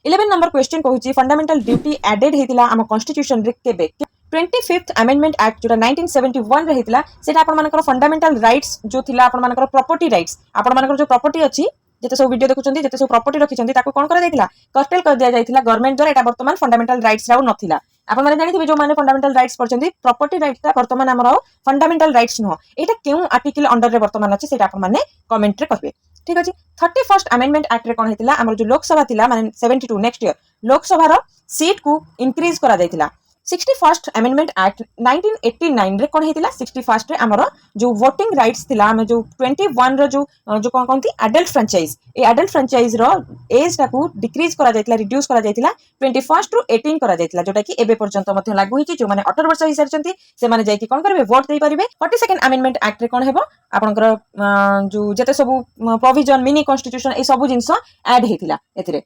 11 number question कहूची fundamental duty added हेतिला हम कॉन्स्टिट्यूशन रे केबे 25th अमेंडमेंट एक्ट जोटा 1971 रे हेतिला सेटा आपण मानकर फंडामेंटल राइट्स जो थिला आपण मानकर प्रॉपर्टी राइट्स आपण मानकर जो प्रॉपर्टी अछि जेते सब वीडियो देखुचंदी जेते सब प्रॉपर्टी रखिचंदी ताको कोन करा जायतिला कर्टेल कर दिया जायतिला गवर्नमेंट द्वारा एटा वर्तमान फंडामेंटल राइट्स राउ नथिला आपण माने जानिथिबे जो माने फंडामेंटल राइट्स पढचंदी प्रॉपर्टी राइट्स ता वर्तमान हमर फंडामेंटल राइट्स न एटा केउ आर्टिकल अंडर रे वर्तमान अछि सेटा आपण माने कमेंट रे कहबे ठीक अछि 31st अमेंडमेंट एक्ट रे कोन हेतिला हमर जो लोकसभा थिला माने 72 नेक्स्ट ईयर लोकसभा रो सीट को इंक्रीज करा जायतिला 61st अमेंडमेंट एक्ट 1989 रे कोन हेतिला 61st रे हमर जो वोटिंग राइट्स थिला हम जो 21 रो जो कोन कोनती एडल्ट फ्रेंचाइज ए एडल्ट फ्रेंचाइज रो एज टाकू डिक्रीज करा जायतिला रिड्यूस करा जायतिला 21 टू 18 करा जायतिला जोटा कि एबे पर्यंत मध्ये लागू हिची जो माने 18 वर्ष हिसार चंती से माने जाय कि कोन करबे वोट देई परिबे 42nd अमेंडमेंट एक्ट रे कोन हेबो आपनकर जो जते सब प्रोविजन मिनी कॉन्स्टिट्यूशन ए सब जिंस ऐड हेतिला एथिरे